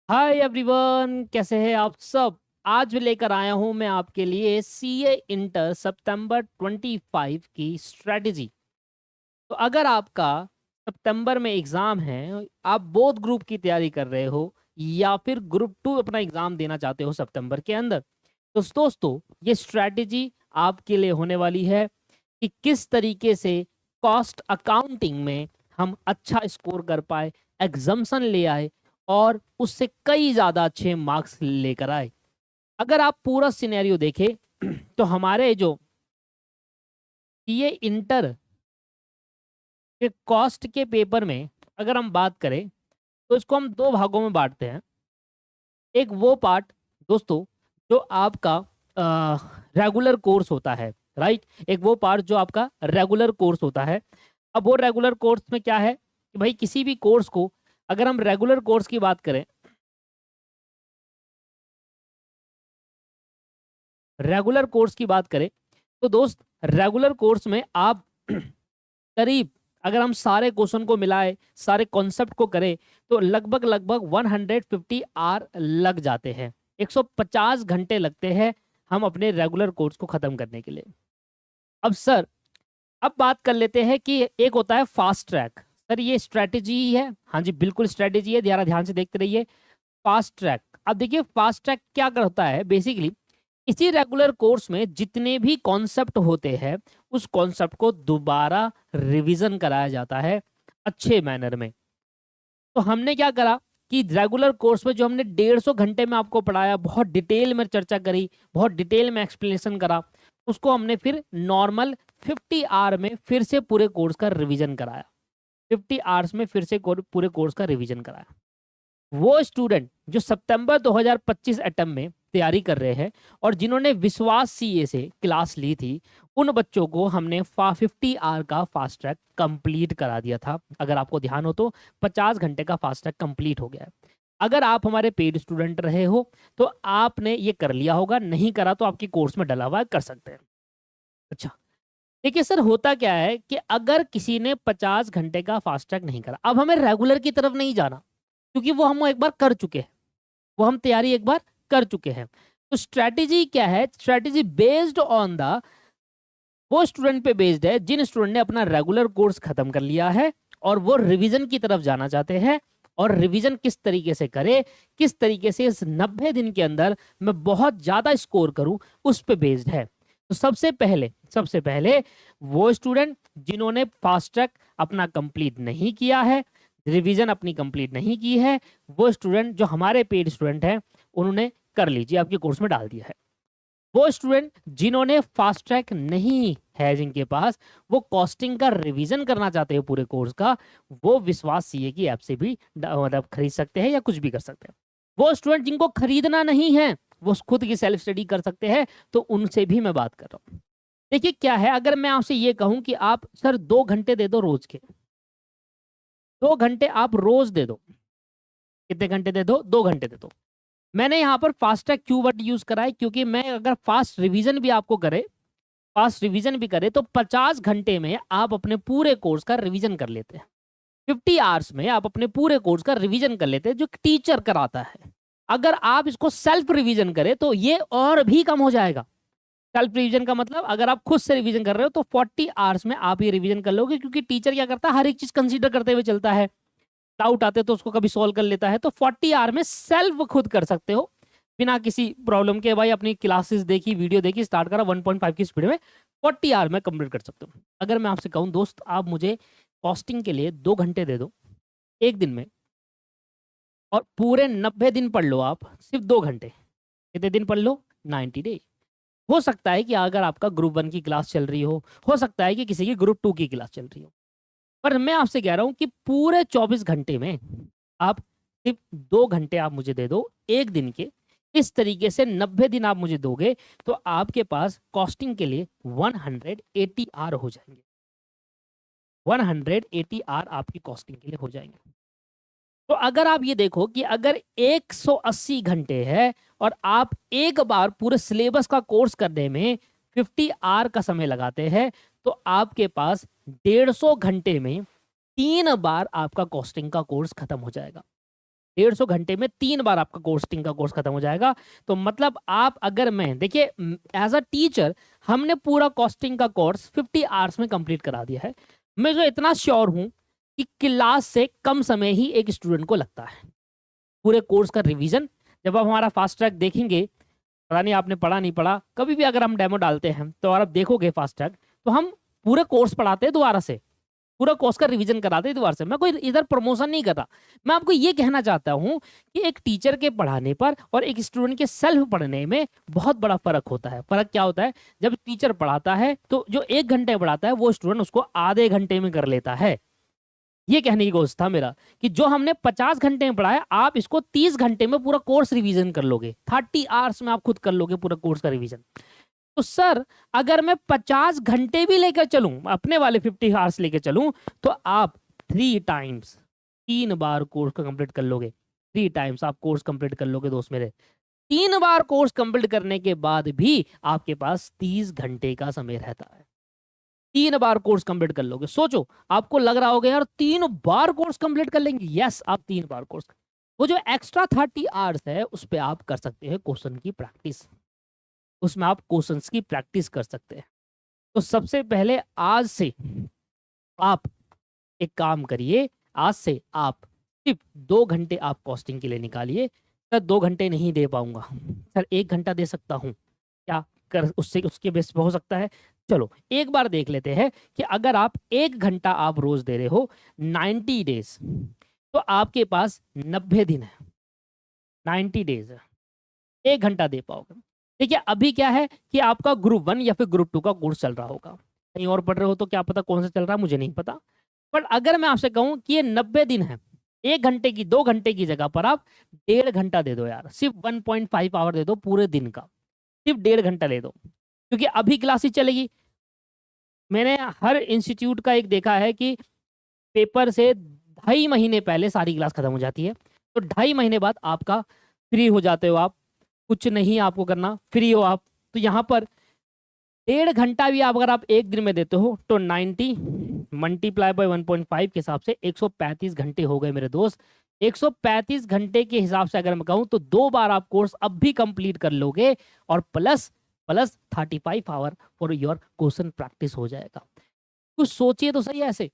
Hi everyone, कैसे हैं आप सब। आज लेकर आया हूं मैं आपके लिए सीए इंटर सितंबर 25 की स्ट्रेटजी। तो अगर आपका सितंबर में एग्जाम है, आप बोथ ग्रुप की तैयारी कर रहे हो या फिर ग्रुप 2 अपना एग्जाम देना चाहते हो सितंबर के अंदर, तो दोस्तों ये स्ट्रेटजी आपके लिए होने वाली है कि किस तरीके से कॉस्ट अकाउंटिंग में हम अच्छा स्कोर कर पाए, एग्जम्पशन ले आए और उससे कई ज्यादा अच्छे मार्क्स लेकर आए। अगर आप पूरा सिनेरियो देखें तो हमारे जो ये इंटर के कॉस्ट के पेपर में अगर हम बात करें तो इसको हम दो भागों में बांटते हैं। एक वो पार्ट दोस्तों जो आपका रेगुलर कोर्स होता है, राइट। एक वो पार्ट जो आपका रेगुलर कोर्स होता है। अब वो रेगुलर कोर्स में क्या है कि भाई किसी भी कोर्स को अगर हम रेगुलर कोर्स की बात करें, रेगुलर कोर्स की बात करें तो दोस्त रेगुलर कोर्स में आप करीब, अगर हम सारे क्वेश्चन को मिलाए, सारे कॉन्सेप्ट को करें तो लगभग लगभग 150 आवर लग जाते हैं। 150 घंटे लगते हैं हम अपने रेगुलर कोर्स को खत्म करने के लिए। अब सर, अब बात कर लेते हैं कि एक होता है फास्ट ट्रैक। सर ये स्ट्रेटेजी ही है? हाँ जी, बिल्कुल स्ट्रेटेजी है, जरा ध्यान से देखते रहिए। फास्ट ट्रैक, अब देखिए फास्ट ट्रैक क्या करता है बेसिकली। इसी रेगुलर कोर्स में जितने भी कॉन्सेप्ट होते हैं उस कॉन्सेप्ट को दोबारा रिवीजन कराया जाता है अच्छे मैनर में। तो हमने क्या करा कि रेगुलर कोर्स में जो हमने 150 घंटे में आपको पढ़ाया, बहुत डिटेल में चर्चा करी, बहुत डिटेल में एक्सप्लेनेशन करा, उसको हमने फिर नॉर्मल 50 आवर में फिर से पूरे कोर्स का रिवीजन कराया। 50 आवर्स में फिर से पूरे कोर्स का रिवीजन कराया। वो स्टूडेंट जो सितंबर 2025 एटम में तैयारी कर रहे हैं और जिन्होंने विश्वास सीए से क्लास ली थी, उन बच्चों को हमने 50 आवर का फास्ट ट्रैक कंप्लीट करा दिया था। अगर आपको ध्यान हो तो 50 घंटे का फास्ट ट्रैक कंप्लीट हो गया है। अगर आप हमारे पेड स्टूडेंट रहे हो तो आपने ये कर लिया होगा, नहीं करा तो आपकी कोर्स में डला हुआ है, कर सकते हैं। अच्छा, देखिए सर होता क्या है कि अगर किसी ने 50 घंटे का फास्ट ट्रैक नहीं करा, अब हमें रेगुलर की तरफ नहीं जाना क्योंकि वो हम एक बार कर चुके हैं, वो हम तैयारी एक बार कर चुके हैं। तो स्ट्रेटेजी क्या है? स्ट्रेटेजी बेस्ड ऑन द वो स्टूडेंट पे बेस्ड है जिन स्टूडेंट ने अपना रेगुलर कोर्स खत्म कर लिया है और वो रिवीजन की तरफ जाना चाहते हैं। और रिवीजन किस तरीके से करे, किस तरीके से इस 90 दिन के अंदर मैं बहुत ज्यादा स्कोर करूं, उस पे बेस्ड है। तो सबसे पहले वो स्टूडेंट जिन्होंने फास्ट ट्रैक अपना कंप्लीट नहीं किया है, रिवीजन अपनी कंप्लीट नहीं की है, वो स्टूडेंट जो हमारे पेड स्टूडेंट हैं उन्होंने कर लीजिए, आपके कोर्स में डाल दिया है। वो स्टूडेंट जिन्होंने फास्ट ट्रैक नहीं है, जिनके पास, वो कॉस्टिंग का रिवीजन करना चाहते हैं पूरे कोर्स का, वो विश्वास सीए की ऐप से भी मतलब खरीद सकते हैं या कुछ भी कर सकते हैं। वो स्टूडेंट जिनको खरीदना नहीं है, वो खुद की सेल्फ स्टडी कर सकते हैं, तो उनसे भी मैं बात कर रहा हूँ। देखिए क्या है, अगर मैं आपसे ये कहूं कि आप सर 2 घंटे दे दो रोज के, 2 घंटे आप रोज दे दो। कितने घंटे दे दो? 2 घंटे दे दो। मैंने यहाँ पर फास्ट ट्रैक क्यों वर्ड यूज करा है? क्योंकि मैं अगर फास्ट रिवीजन भी आपको करे, फास्ट रिवीजन भी करे तो 50 घंटे में आप अपने पूरे कोर्स का रिवीजन कर लेते हैं। 50 आवर्स में आप अपने पूरे कोर्स का रिवीजन कर लेते हैं जो टीचर कराता है। अगर आप इसको सेल्फ रिवीजन करें तो ये और भी कम हो जाएगा। सेल्फ रिवीजन का मतलब अगर आप खुद से रिवीजन कर रहे हो तो 40 आवर्स में आप ये रिवीजन कर लोगे, क्योंकि टीचर क्या करता है, हर एक चीज कंसीडर करते हुए चलता है। डाउट आते तो उसको कभी सॉल्व कर लेता है। तो 40 आवर में सेल्फ खुद कर सकते हो बिना किसी प्रॉब्लम के। भाई अपनी क्लासेस देखी, वीडियो देखी, स्टार्ट करा 1.5 की स्पीड में, 40 आवर में कंप्लीट कर सकते हो। अगर मैं आपसे कहूँ दोस्त, आप मुझे कॉस्टिंग के लिए 2 घंटे दे दो एक दिन में और पूरे 90 दिन पढ़ लो, आप सिर्फ 2 घंटे, कितने दिन पढ़ लो? 90 डे। हो सकता है कि अगर आपका ग्रुप 1 की क्लास चल रही हो सकता है कि किसी की ग्रुप 2 की क्लास चल रही हो, पर मैं आपसे कह रहा हूं कि पूरे 24 घंटे में आप सिर्फ 2 घंटे आप मुझे दे दो एक दिन के। इस तरीके से 90 दिन आप मुझे दोगे तो आपके पास कॉस्टिंग के लिए 180 आर हो जाएंगे। 180 आर आपकी कॉस्टिंग के लिए हो जाएंगे। तो अगर आप ये देखो कि अगर 180 घंटे है और आप एक बार पूरे सिलेबस का कोर्स करने में 50 आवर का समय लगाते हैं, तो आपके पास 150 घंटे में 3 बार आपका कॉस्टिंग का कोर्स खत्म हो जाएगा। 150 घंटे में 3 बार आपका कॉस्टिंग का कोर्स खत्म हो जाएगा। तो मतलब आप अगर मैं देखिए एज अ टीचर हमने पूरा कॉस्टिंग का कोर्स 50 आवर्स में कंप्लीट करा दिया है। मैं जो इतना श्योर हूं कि क्लास से कम समय ही एक स्टूडेंट को लगता है पूरे कोर्स का रिवीजन। जब आप हमारा फास्ट ट्रैक देखेंगे, पता नहीं आपने पढ़ा नहीं पढ़ा, कभी भी अगर हम डेमो डालते हैं तो और आप देखोगे फास्ट ट्रैक, तो हम पूरे कोर्स पढ़ाते हैं दोबारा से, पूरा कोर्स का रिवीजन कराते हैं दोबारा से। मैं कोई इधर प्रमोशन नहीं कर रहा, मैं आपको ये कहना चाहता हूं कि एक टीचर के पढ़ाने पर और एक स्टूडेंट के सेल्फ पढ़ने में बहुत बड़ा फर्क होता है। फर्क क्या होता है? जब टीचर पढ़ाता है तो जो 1 घंटे पढ़ाता है वो स्टूडेंट उसको आधे घंटे में कर लेता है। ये कहने की कोशिश था मेरा कि जो हमने 50 घंटे में पढ़ाया, आप इसको 30 घंटे में पूरा कोर्स रिवीजन कर लोगे, 30 आवर्स में आप खुद कर लोगे पूरा कोर्स का रिवीजन। तो सर अगर मैं 50 घंटे भी लेकर चलूं, अपने वाले 50 आवर्स लेकर चलूं, तो आप 3 टाइम्स 3 बार कोर्स को कंप्लीट कर लोगे। 3 टाइम्स आप कोर्स कंप्लीट कर लोगे दोस्त मेरे। 3 बार कोर्स कंप्लीट करने के बाद भी आपके पास 30 घंटे का समय रहता है। 3 बार कोर्स कंप्लीट कर लोगे। सोचो, आपको लग रहा होगा यार 3 बार कोर्स कंप्लीट कर लेंगे। यस, आप 3 बार कोर्स, वो जो एक्स्ट्रा 30 आवर्स है उस पर आप कर सकते हैं क्वेश्चन की प्रैक्टिस, उसमें आप क्वेश्चंस की प्रैक्टिस कर सकते हैं। तो सबसे पहले आज से आप एक काम करिए, आज से आप सिर्फ 2 घंटे आप कॉस्टिंग के लिए निकालिए। सर 2 घंटे नहीं दे पाऊंगा, सर 1 घंटा दे सकता हूँ, क्या कर उससे उसके बेस पे हो सकता है? चलो एक बार देख लेते हैं कि अगर आप 1 घंटा आप रोज दे रहे हो 90 डेज, तो आपके पास 90 दिन है, 90 डेज है, 1 घंटा दे पाओगे। देखिए अभी क्या है कि आपका ग्रुप 1 या फिर ग्रुप 2 का कोर्स चल रहा होगा, कहीं और पढ़ रहे हो तो क्या पता कौन सा चल रहा है, मुझे नहीं पता। पर अगर मैं आपसे कहूं कि ये 90 दिन है, 1 घंटे की 2 घंटे की जगह पर आप 1.5 घंटा दे दो यार, सिर्फ 1.5 आवर दे दो पूरे दिन का, सिर्फ 1.5 घंटा ले दो, क्योंकि अभी क्लासेस चलेगी। मैंने हर इंस्टीट्यूट का एक देखा है कि पेपर से 2.5 महीने पहले सारी क्लास खत्म हो जाती है, तो 2.5 महीने बाद आपका फ्री हो जाते हो आप, कुछ नहीं आपको करना, फ्री हो आप। तो यहाँ पर 1.5 घंटा भी आप अगर आप एक दिन में देते हो तो 90 मल्टीप्लाई बाय 1.5 के हिसाब से 135 घंटे हो गए मेरे दोस्त। 135 घंटे के हिसाब से अगर मैं कहूँ तो 2 बार आप कोर्स अब भी कंप्लीट कर लोगे, और plus 35 hour for your question practice हो जाएगा। कुछ सोचिए तो सही ऐसे।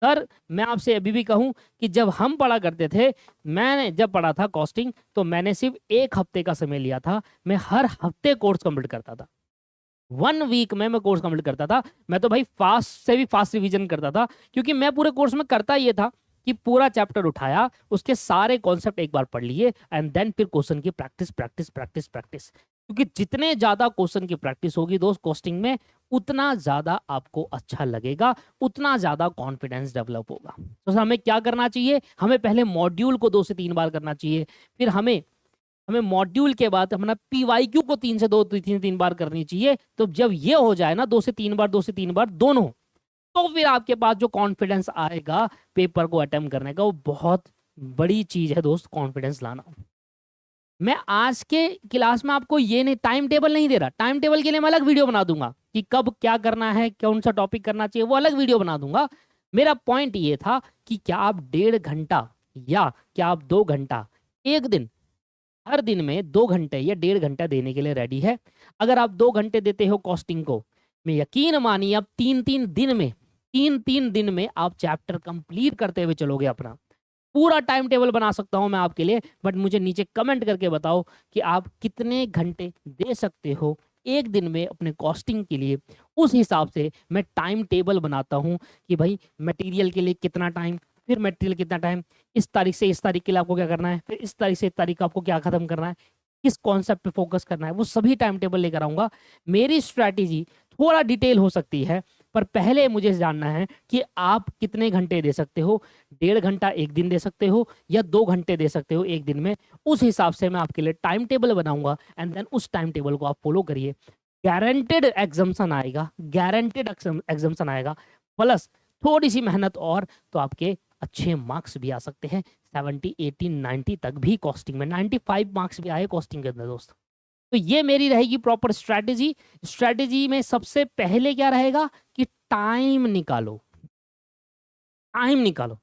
सर मैं आपसे अभी भी कहूं कि जब हम पढ़ा करते थे, मैंने जब पढ़ा था कॉस्टिंग, तो मैंने सिर्फ 1 हफ्ते का समय लिया था, मैं हर हफ्ते कोर्स कंप्लीट करता था, 1 वीक में मैं कोर्स कंप्लीट करता था। मैं तो भाई फास्ट से भी फास्ट रिवीजन करता था, क्योंकि मैं पूरे कोर्स में करता ये था कि पूरा चैप्टर उठाया, उसके सारे कॉन्सेप्ट एक बार पढ़ लिए, एंड देन फिर क्वेश्चन की प्रैक्टिस प्रैक्टिस प्रैक्टिस प्रैक्टिस। क्योंकि जितने ज्यादा क्वेश्चन की प्रैक्टिस होगी दोस्त कॉस्टिंग में, उतना ज्यादा आपको अच्छा लगेगा, उतना ज्यादा कॉन्फिडेंस डेवलप होगा। तो हमें क्या करना चाहिए? हमें पहले मॉड्यूल को 2 से 3 बार करना चाहिए, फिर हमें मॉड्यूल के बाद अपना पीवाईक्यू को 3 से 3 बार करनी चाहिए। तो जब ये हो जाए ना 2 से 3 बार, 2 से 3 बार दोनों, तो फिर आपके पास जो कॉन्फिडेंस आएगा पेपर को अटेम्प्ट करने का, वो बहुत बड़ी चीज है दोस्त, कॉन्फिडेंस लाना। मैं आज के क्लास में आपको ये नहीं, टाइम टेबल नहीं दे रहा, टाइम टेबल के लिए मैं अलग वीडियो बना दूंगा कि कब क्या करना है, कौन सा टॉपिक करना चाहिए, वो अलग वीडियो बना दूंगा। मेरा पॉइंट ये था कि क्या आप 1.5 घंटा या क्या आप 2 घंटा एक दिन, हर दिन में 2 घंटे या 1.5 घंटा देने के लिए रेडी है? अगर आप 2 घंटे देते हो कॉस्टिंग को, मैं यकीन मानिए आप 3-3 दिन में आप चैप्टर कंप्लीट करते हुए चलोगे। अपना पूरा टाइम टेबल बना सकता हूं मैं आपके लिए, बट मुझे नीचे कमेंट करके बताओ कि आप कितने घंटे दे सकते हो एक दिन में अपने कॉस्टिंग के लिए। उस हिसाब से मैं टाइम टेबल बनाता हूं कि भाई मटेरियल के लिए कितना टाइम, फिर मटेरियल कितना टाइम, इस तारीख से इस तारीख के लिए आपको क्या करना है, फिर इस तारीख से इस तारीख को आपको क्या खत्म करना है, किस कॉन्सेप्ट पे फोकस करना है, वो सभी टाइम टेबल लेकर आऊंगा। मेरी स्ट्रैटेजी थोड़ा डिटेल हो सकती है, पर पहले मुझे जानना है कि आप कितने घंटे दे सकते हो। 1.5 घंटा एक दिन दे सकते हो या 2 घंटे दे सकते हो एक दिन में। उस हिसाब से मैं आपके लिए टाइम टेबल बनाऊंगा, एंड देन उस टाइम टेबल को आप फॉलो करिए। गारंटेड एग्जाम्शन आएगा, गारंटेड एग्जाम्शन आएगा, प्लस थोड़ी सी मेहनत और, तो आपके अच्छे मार्क्स भी आ सकते हैं। 70, 80, 90 तक भी कॉस्टिंग में, 95 मार्क्स भी आए कॉस्टिंग के अंदर दोस्त। तो ये मेरी रहेगी प्रॉपर स्ट्रैटेजी। स्ट्रैटेजी में सबसे पहले क्या रहेगा कि टाइम निकालो, टाइम निकालो।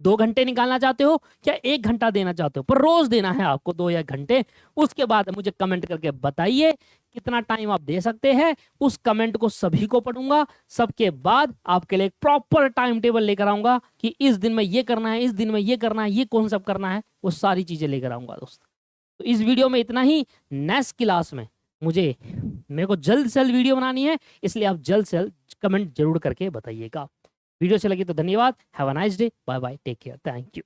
2 घंटे निकालना चाहते हो क्या 1 घंटा देना चाहते हो, पर रोज देना है आपको 2 या घंटे। उसके बाद मुझे कमेंट करके बताइए कितना टाइम आप दे सकते हैं। उस कमेंट को सभी को पढ़ूंगा, सबके बाद आपके लिए एक प्रॉपर टाइम टेबल लेकर आऊंगा कि इस दिन में ये करना है, इस दिन में ये करना है, ये कॉन्सेप्ट करना है, वो सारी चीजें लेकर आऊंगा दोस्त। तो इस वीडियो में इतना ही। नेक्स्ट क्लास में मेरे को जल्द से जल्द वीडियो बनानी है, इसलिए आप जल्द से जल्द कमेंट जरूर करके बताइएगा। वीडियो अच्छी लगी तो धन्यवाद। Have a nice day, bye bye, take care, thank you.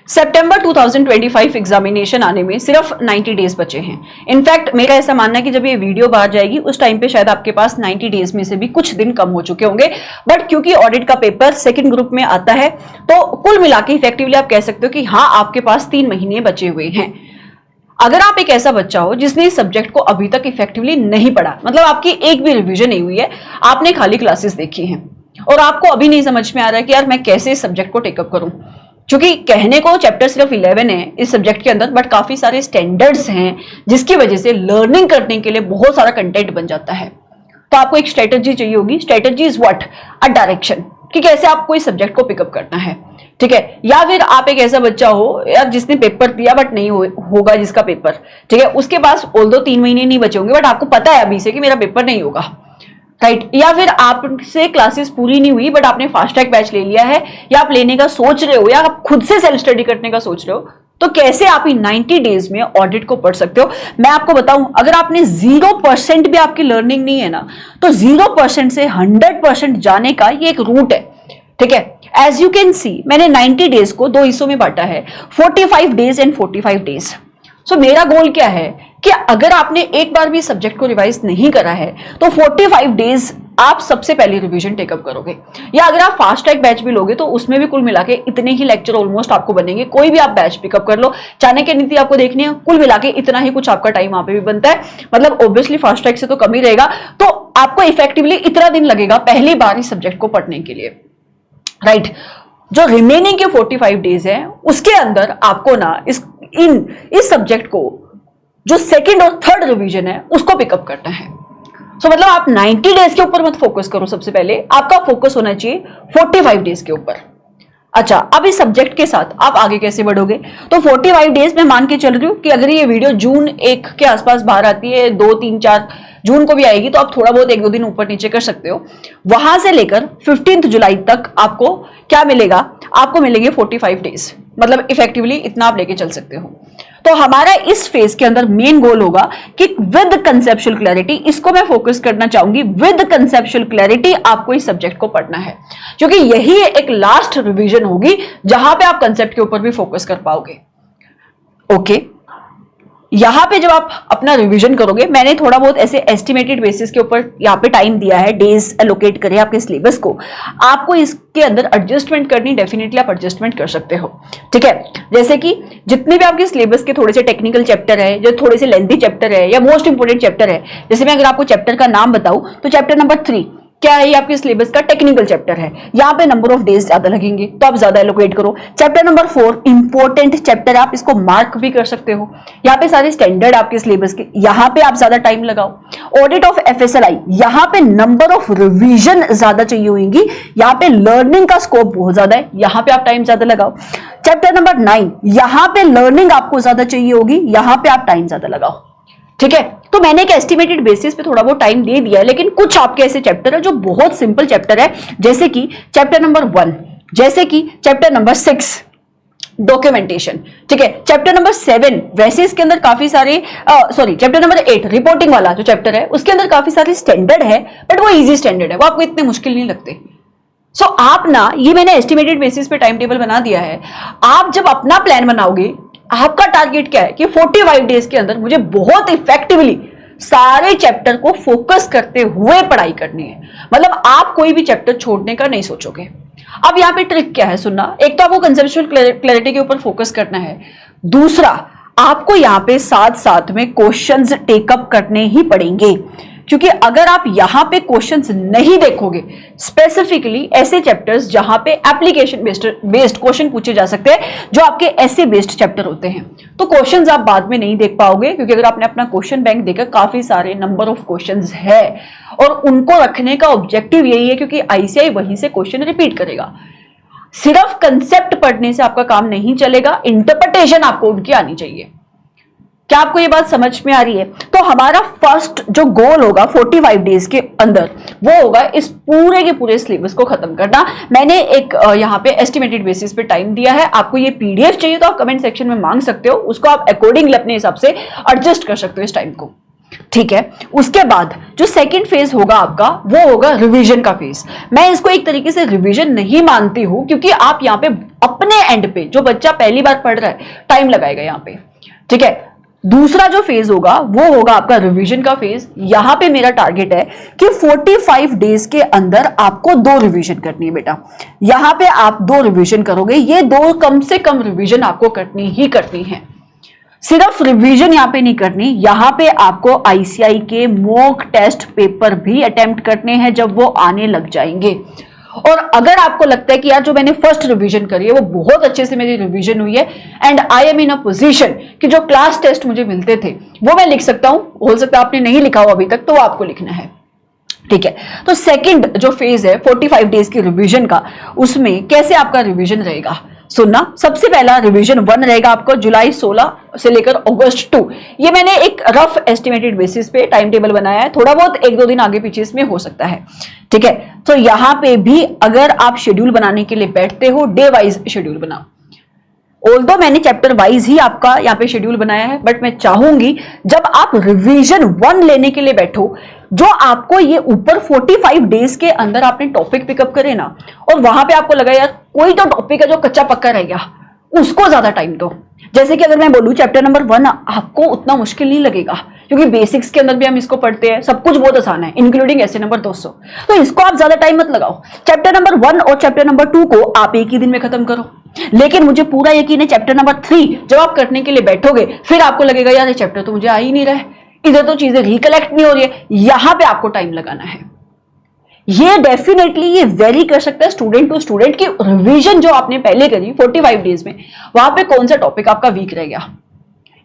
सितंबर 2025 एग्जामिनेशन आने में सिर्फ 90 डेज बचे हैं। इनफैक्ट मेरा ऐसा मानना है कि जब ये वीडियो बाहर जाएगी उस टाइम पे शायद आपके पास 90 डेज में से भी कुछ दिन कम हो चुके होंगे, बट क्योंकि ऑडिट का पेपर सेकंड ग्रुप में आता है तो कुल मिला के इफेक्टिवली आप कह सकते हो कि हाँ, आपके पास 3 महीने बचे हुए हैं। अगर आप एक ऐसा बच्चा हो जिसने इस सब्जेक्ट को अभी तक इफेक्टिवली नहीं पढ़ा, मतलब आपकी एक भी रिवीजन नहीं हुई है, आपने खाली क्लासेस देखी हैं और आपको अभी नहीं समझ में आ रहा है कि यार मैं कैसे इस सब्जेक्ट को टेकअप करूं, क्योंकि कहने को चैप्टर सिर्फ 11 है इस सब्जेक्ट के अंदर, बट काफी सारे स्टैंडर्ड्स हैं जिसकी वजह से लर्निंग करने के लिए बहुत सारा कंटेंट बन जाता है। तो आपको एक स्ट्रेटेजी चाहिए होगी। Strategy is what? A direction, कि कैसे आपको इस सब्जेक्ट को पिकअप करना है, ठीक है। या फिर आप एक ऐसा बच्चा हो यार जिसने पेपर दिया बट नहीं होगा जिसका पेपर, ठीक है, उसके पास ऑल्दो 3 महीने नहीं बचे होंगे बट आपको पता है अभी से कि मेरा पेपर नहीं होगा, राइट। या फिर आपसे क्लासेस पूरी नहीं हुई बट आपने फास्ट ट्रैक बैच ले लिया है, या आप लेने का सोच रहे हो, या आप खुद से सेल्फ स्टडी करने का सोच रहे हो, तो कैसे आप इन 90 डेज में ऑडिट को पढ़ सकते हो। मैं आपको बताऊं, अगर आपने 0% भी आपकी लर्निंग नहीं है ना, तो 0% से 100% जाने का ये एक रूट है, ठीक है। एज यू कैन सी, मैंने 90 डेज को 2 हिस्सों में बांटा है, 45 डेज एंड 45 डेज। सो मेरा गोल क्या है कि अगर आपने एक बार भी सब्जेक्ट को रिवाइज नहीं करा है तो 45 डेज आप सबसे पहले रिवीजन टेकअप करोगे, या अगर आप फास्ट ट्रैक बैच भी लोगे तो उसमें भी कुल मिला के इतने ही लेक्चर ऑलमोस्ट आपको बनेंगे। कोई भी आप बैच पिकअप कर लो, चाणक्य नीति आपको देखनी है, कुल मिला के इतना ही कुछ आपका टाइम वहां पे भी बनता है, मतलब ऑब्वियसली फास्ट ट्रैक से तो कम ही रहेगा। तो आपको इफेक्टिवली इतना दिन लगेगा पहली बार इस सब्जेक्ट को पढ़ने के लिए, राइट। जो रिमेनिंग के 45 डेज है उसके अंदर आपको ना इस सब्जेक्ट को जो सेकंड और थर्ड रिवीजन है उसको पिकअप करना है। सो मतलब आप 90 डेज के ऊपर मत फोकस करो, सबसे पहले आपका फोकस होना चाहिए 45 डेज के ऊपर। अच्छा, अब इस सब्जेक्ट के साथ आप आगे कैसे बढ़ोगे? तो 45 डेज में मान के चल रही हूं कि अगर ये वीडियो जून 1 के आसपास बाहर आती है, 2, 3, 4 जून को भी आएगी, तो आप थोड़ा बहुत 1-2 दिन ऊपर नीचे कर सकते हो। वहां से लेकर 15 जुलाई तक आपको क्या मिलेगा? आपको मिलेंगे 45 डेज, मतलब इफेक्टिवली इतना आप लेके चल सकते हो। तो हमारा इस फेज के अंदर मेन गोल होगा कि विद कंसेप्चुअल क्लैरिटी, इसको मैं फोकस करना चाहूंगी, विद कंसेप्चुअल क्लैरिटी आपको इस सब्जेक्ट को पढ़ना है, क्योंकि यही एक लास्ट रिवीजन होगी जहां पे आप कंसेप्ट के ऊपर भी फोकस कर पाओगे। ओके, यहां पे जब आप अपना रिवीजन करोगे, मैंने थोड़ा बहुत ऐसे एस्टिमेटेड बेसिस के ऊपर यहाँ पे टाइम दिया है, डेज एलोकेट करें आपके सिलेबस को। आपको इसके अंदर एडजस्टमेंट करनी, डेफिनेटली आप एडजस्टमेंट कर सकते हो, ठीक है। जैसे कि जितने भी आपके सिलेबस के थोड़े से टेक्निकल चैप्टर है, जो थोड़े से लेंथी चैप्टर है या मोस्ट इंपोर्टेंट चैप्टर है, जैसे मैं अगर आपको चैप्टर का नाम बताऊं तो चैप्टर नंबर 3 क्या है, ये आपके सिलेबस का टेक्निकल चैप्टर है, यहाँ पे नंबर ऑफ डेज ज्यादा लगेंगे तो आप ज्यादा एलोकेट करो। चैप्टर नंबर 4 इंपॉर्टेंट चैप्टर, आप इसको मार्क भी कर सकते हो, यहाँ पे सारे स्टैंडर्ड आपके सिलेबस के, यहाँ पे आप ज्यादा टाइम लगाओ। ऑडिट ऑफ FSLI, यहाँ पे नंबर ऑफ रिवीजन ज्यादा चाहिए होंगी, यहाँ पे लर्निंग का स्कोप बहुत ज्यादा है, यहाँ पे आप टाइम ज्यादा लगाओ। चैप्टर नंबर 9, यहाँ पे लर्निंग आपको ज्यादा चाहिए होगी, यहाँ पे आप टाइम ज्यादा लगाओ, ठीक है। तो मैंने एक एस्टिमेटेड बेसिस पे थोड़ा बहुत टाइम दे दिया है, लेकिन कुछ आपके ऐसे चैप्टर है जो बहुत सिंपल चैप्टर है, जैसे कि चैप्टर नंबर 1, जैसे कि चैप्टर नंबर 6 डॉक्यूमेंटेशन, ठीक है। चैप्टर नंबर 7 वैसे इसके अंदर काफी सारे चैप्टर नंबर 8 रिपोर्टिंग वाला जो चैप्टर है उसके अंदर काफी सारे स्टैंडर्ड है, बट वो इजी स्टैंडर्ड है, वो आपको इतने मुश्किल नहीं लगते। सो आप ना, ये मैंने एस्टिमेटेड बेसिस पे टाइम टेबल बना दिया है। आप जब अपना प्लान बनाओगे, आपका टारगेट क्या है कि 45 डेज के अंदर मुझे बहुत इफेक्टिवली सारे चैप्टर को फोकस करते हुए पढ़ाई करनी है, मतलब आप कोई भी चैप्टर छोड़ने का नहीं सोचोगे। अब यहाँ पे ट्रिक क्या है, सुनना। एक तो आपको कंसेप्चुअल क्लैरिटी के ऊपर फोकस करना है, दूसरा आपको यहाँ पे साथ साथ में क्वेश्चंस टेकअप करने ही पड़ेंगे, क्योंकि अगर आप यहां पे क्वेश्चंस नहीं देखोगे, स्पेसिफिकली ऐसे चैप्टर्स जहां पे एप्लीकेशन बेस्ड क्वेश्चन पूछे जा सकते हैं, जो आपके ऐसे बेस्ड चैप्टर होते हैं, तो क्वेश्चंस आप बाद में नहीं देख पाओगे, क्योंकि अगर आपने अपना क्वेश्चन बैंक देखा, काफी सारे नंबर ऑफ क्वेश्चंस है और उनको रखने का ऑब्जेक्टिव यही है, क्योंकि ICAI वहीं से क्वेश्चन रिपीट करेगा। सिर्फ कंसेप्ट पढ़ने से आपका काम नहीं चलेगा, इंटरप्रिटेशन आपको उनकी आनी चाहिए। क्या आपको ये बात समझ में आ रही है? तो हमारा फर्स्ट जो गोल होगा 45 डेज के अंदर, वो होगा इस पूरे के पूरे सिलेबस को खत्म करना। मैंने एक यहाँ पे एस्टिमेटेड बेसिस पे टाइम दिया है। आपको ये पीडीएफ चाहिए तो आप कमेंट सेक्शन में मांग सकते हो, उसको आप अकॉर्डिंगली अपने हिसाब से एडजस्ट कर सकते हो इस टाइम को, ठीक है। उसके बाद जो सेकंड फेज होगा आपका, वो होगा रिवीजन का फेज। मैं इसको एक तरीके से रिवीजन नहीं मानती हूं, क्योंकि आप यहाँ पे अपने एंड पे, जो बच्चा पहली बार पढ़ रहा है, टाइम लगाएगा यहाँ पे, ठीक है। दूसरा जो फेज होगा वो होगा आपका रिवीजन का फेज। यहां पे मेरा टारगेट है कि 45 डेज के अंदर आपको 2 रिवीजन करनी है बेटा। यहां पे आप 2 रिवीजन करोगे, ये 2 कम से कम रिवीजन आपको करनी ही करनी है। सिर्फ रिवीजन यहां पे नहीं करनी, यहां पे आपको आईसीआई के मॉक टेस्ट पेपर भी अटेम्प्ट करने हैं जब वो आने लग जाएंगे। और अगर आपको लगता है कि यार जो मैंने फर्स्ट रिवीजन करी है वो बहुत अच्छे से मेरी रिवीजन हुई है and I am in a position कि जो क्लास टेस्ट मुझे मिलते थे वो मैं लिख सकता हूं, हो सकता है आपने नहीं लिखा हो अभी तक, तो आपको लिखना है, ठीक है। तो सेकंड जो फेज है 45 डेज की रिवीजन का, उसमें कैसे आपका रिवीजन रहेगा सुनना। सबसे पहला रिवीजन 1 रहेगा आपको जुलाई 16 से लेकर अगस्त 2। ये मैंने एक रफ एस्टिमेटेड बेसिस पे टाइम टेबल बनाया है, थोड़ा बहुत 1-2 दिन आगे पीछे इसमें हो सकता है, ठीक है। तो यहां पे भी अगर आप शेड्यूल बनाने के लिए बैठते हो, डे वाइज शेड्यूल बनाओ। ऑल्दो मैंने चैप्टर वाइज ही आपका यहाँ पे शेड्यूल बनाया है, बट मैं चाहूंगी जब आप रिवीजन 1 लेने के लिए बैठो, जो आपको ये ऊपर 45 डेज के अंदर आपने टॉपिक पिकअप करे ना, और वहां पे आपको लगा यार कोई तो टॉपिक है जो कच्चा पक्का रह गया, उसको ज्यादा टाइम दो। जैसे कि अगर मैं बोलूं चैप्टर नंबर 1 आपको उतना मुश्किल नहीं लगेगा, क्योंकि बेसिक्स के अंदर भी हम इसको पढ़ते हैं, सब कुछ बहुत आसान है, इंक्लूडिंग ऐसे नंबर 200। तो इसको आप ज्यादा टाइम मत लगाओ। चैप्टर नंबर 1 और चैप्टर नंबर 2 को आप एक ही दिन में खत्म करो। लेकिन मुझे पूरा यकीन है चैप्टर नंबर 3 जब आप करने के लिए बैठोगे, फिर आपको लगेगा यार ये चैप्टर तो मुझे आ ही नहीं रहा है, इधर तो चीजें रिकलेक्ट नहीं हो रही है, यहां पे आपको टाइम लगाना है। ये डेफिनेटली ये वेरी कर सकता है स्टूडेंट टू स्टूडेंट की रिवीजन जो आपने पहले करी 45 डेज में, वहां पे कौन सा टॉपिक आपका वीक रह गया।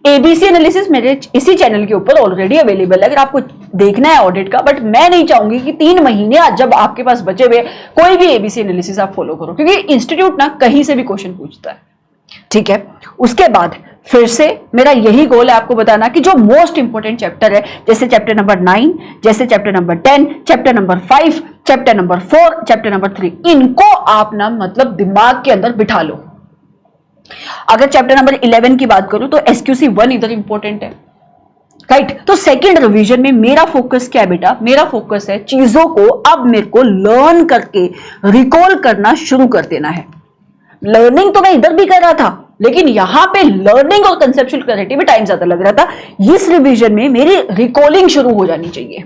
एबीसी एनालिसिस मेरे इसी चैनल के ऊपर ऑलरेडी अवेलेबल है अगर आपको देखना है ऑडिट का, बट मैं नहीं चाहूंगी कि 3 महीने आज जब आपके पास बचे हुए कोई भी एबीसी एनालिसिस आप फॉलो करो, क्योंकि इंस्टीट्यूट ना कहीं से भी क्वेश्चन पूछता है, ठीक है। उसके बाद फिर से मेरा यही गोल है आपको बताना कि जो मोस्ट इंपोर्टेंट चैप्टर है, जैसे चैप्टर नंबर 9, जैसे chapter number 10, chapter number 5, chapter number 4, chapter number 3, इनको आप ना मतलब दिमाग के अंदर बिठा लो। अगर चैप्टर नंबर 11 की बात करूं तो एसक्यूसी 1 इधर इंपॉर्टेंट है, राइट। तो सेकंड रिवीजन में मेरा फोकस क्या है बेटा, मेरा फोकस है चीजों को अब मेरे को लर्न करके रिकॉल करना शुरू कर देना है। लर्निंग तो मैं इधर भी कर रहा था, लेकिन यहां पे लर्निंग और कंसेप्चुअल क्लैरिटी में टाइम ज्यादा लग रहा था। इस रिवीजन में मेरी रिकॉलिंग शुरू हो जानी चाहिए।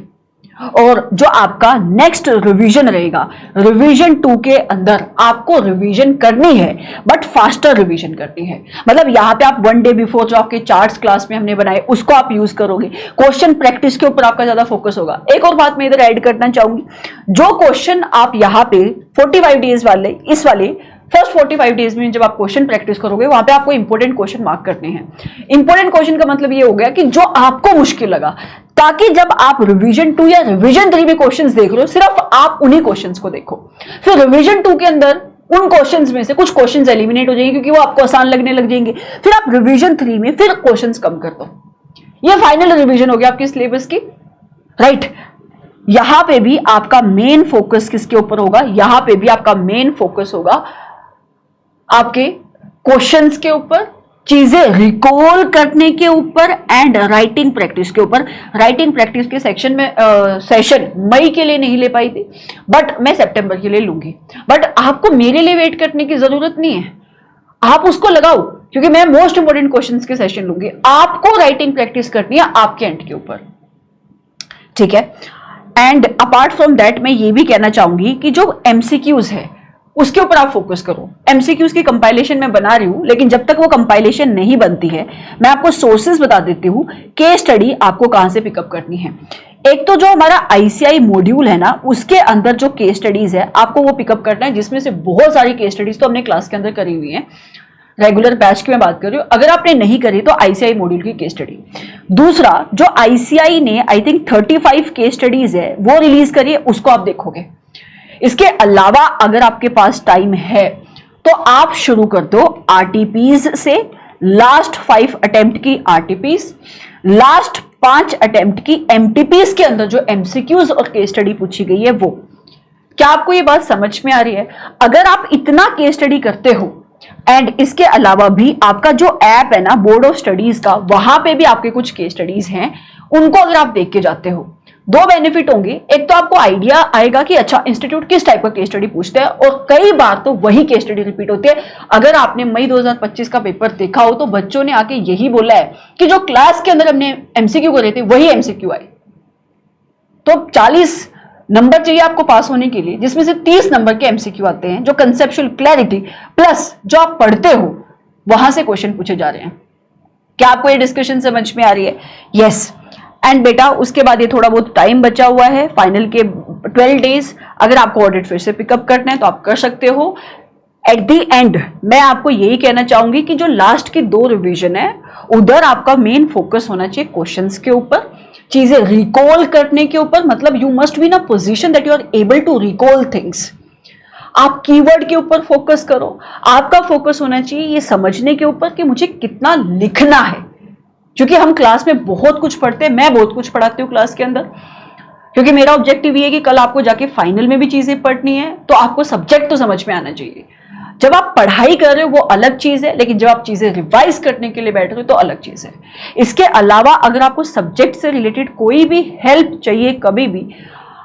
और जो आपका नेक्स्ट रिवीजन रहेगा, रिवीजन 2 के अंदर आपको रिवीजन करनी है, बट फास्टर रिवीजन करनी है। मतलब यहां पे आप 1 डे बिफोर जो आपके चार्ट्स क्लास में हमने बनाए उसको आप यूज करोगे, क्वेश्चन प्रैक्टिस के ऊपर आपका ज्यादा फोकस होगा। एक और बात मैं इधर ऐड करना चाहूंगी, जो क्वेश्चन आप यहां पे 45 डेज वाले इस वाले फर्स्ट 45 डेज में जब आप क्वेश्चन प्रैक्टिस करोगे, वहां पे आपको इंपॉर्टेंट क्वेश्चन मार्क करने हैं। इंपॉर्टेंट क्वेश्चन का मतलब ये हो गया कि जो आपको मुश्किल लगा, ताकि जब आप रिवीजन 2 या रिवीजन 3 में क्वेश्चंस देख रहे हो, सिर्फ आप उन्हीं क्वेश्चंस को देखो। फिर रिवीजन 2 के अंदर उन क्वेश्चंस में से कुछ क्वेश्चंस एलिमिनेट हो जाएंगे क्योंकि वो आपको आसान लगने लग जाएंगे। फिर आप रिवीजन 3 में फिर क्वेश्चंस कम कर दो। ये फाइनल रिवीजन हो गया आपकी सिलेबस की, राइट। यहां पे भी आपका मेन फोकस किसके ऊपर होगा, यहां पे भी आपका मेन फोकस होगा आपके क्वेश्चंस के ऊपर, चीजें रिकॉल करने के ऊपर एंड राइटिंग प्रैक्टिस के ऊपर। राइटिंग प्रैक्टिस के सेक्शन में सेशन मई के लिए नहीं ले पाई थी, बट मैं सितंबर के लिए लूंगी। बट आपको मेरे लिए वेट करने की जरूरत नहीं है, आप उसको लगाओ, क्योंकि मैं मोस्ट इंपोर्टेंट क्वेश्चंस के सेशन लूंगी। आपको राइटिंग प्रैक्टिस करनी है आपके एंड के ऊपर, ठीक है। एंड अपार्ट फ्रॉम दैट मैं ये भी कहना चाहूंगी कि जो एमसीक्यूज है उसके ऊपर आप फोकस करो। एमसीक्यूज की कंपाइलेशन मैं बना रही हूं, लेकिन जब तक वो कंपाइलेशन नहीं बनती है, मैं आपको सोर्सेज बता देती हूं, केस स्टडी आपको कहां से पिकअप करनी है। एक तो जो हमारा आईसीआई मॉड्यूल है ना, उसके अंदर जो केस स्टडीज है आपको वो पिकअप करना है, जिसमें से बहुत सारी केस स्टडीज तो हमने क्लास के अंदर करी हुई है। रेगुलर बैच की मैं बात कर रही हूं, अगर आपने नहीं करी तो आईसीआई मॉड्यूल की केस स्टडी। दूसरा, जो आईसीआई ने आई थिंक 35 केस स्टडीज है वो रिलीज करी है, उसको आप देखोगे। इसके अलावा अगर आपके पास टाइम है तो आप शुरू कर दो आरटीपीज से, लास्ट 5 अटेम्प्ट की आरटीपीज, लास्ट 5 अटेम्प्ट की एमटीपीज के अंदर जो एमसीक्यूज और केस स्टडी पूछी गई है वो। क्या आपको ये बात समझ में आ रही है? अगर आप इतना केस स्टडी करते हो एंड इसके अलावा भी आपका जो ऐप है ना बोर्ड ऑफ स्टडीज का, वहां पे भी आपके कुछ केस स्टडीज हैं, उनको अगर आप देख के जाते हो, दो बेनिफिट होंगे। एक तो आपको आइडिया आएगा कि अच्छा इंस्टीट्यूट किस टाइप का केस स्टडी पूछते हैं, और कई बार तो वही केस स्टडी रिपीट होती है। अगर आपने मई 2025 का पेपर देखा हो तो बच्चों ने आके यही बोला है कि जो क्लास के अंदर हमने एमसीक्यू करे थे वही एमसीक्यू आए। तो 40 नंबर चाहिए आपको पास होने के लिए, जिसमें से 30 नंबर के एमसीक्यू आते हैं जो कंसेप्चुअल क्लैरिटी प्लस जो आप पढ़ते हो वहां से क्वेश्चन पूछे जा रहे हैं। क्या आपको ये डिस्कशन समझ में आ रही है? यस। एंड बेटा उसके बाद ये थोड़ा बहुत टाइम बचा हुआ है फाइनल के 12 डेज, अगर आपको ऑडिट फिर से पिकअप करना है तो आप कर सकते हो। एट द एंड मैं आपको यही कहना चाहूंगी कि जो लास्ट की 2 रिवीजन है उधर आपका मेन फोकस होना चाहिए क्वेश्चंस के ऊपर, चीजें रिकॉल करने के ऊपर। मतलब you must be in a position that you are able to recall things. आप कीवर्ड के ऊपर फोकस करो। आपका फोकस होना चाहिए ये समझने के ऊपर कि मुझे कितना लिखना है, क्योंकि हम क्लास में बहुत कुछ पढ़ते हैं, मैं बहुत कुछ पढ़ाती हूँ क्लास के अंदर, क्योंकि मेरा ऑब्जेक्टिव ये है कि कल आपको जाके फाइनल में भी चीजें पढ़नी है, तो आपको सब्जेक्ट तो समझ में आना चाहिए। जब आप पढ़ाई कर रहे हो वो अलग चीज है, लेकिन जब आप चीजें रिवाइज करने के लिए बैठ रहे हो तो अलग चीज है। इसके अलावा अगर आपको सब्जेक्ट से रिलेटेड कोई भी हेल्प चाहिए कभी भी,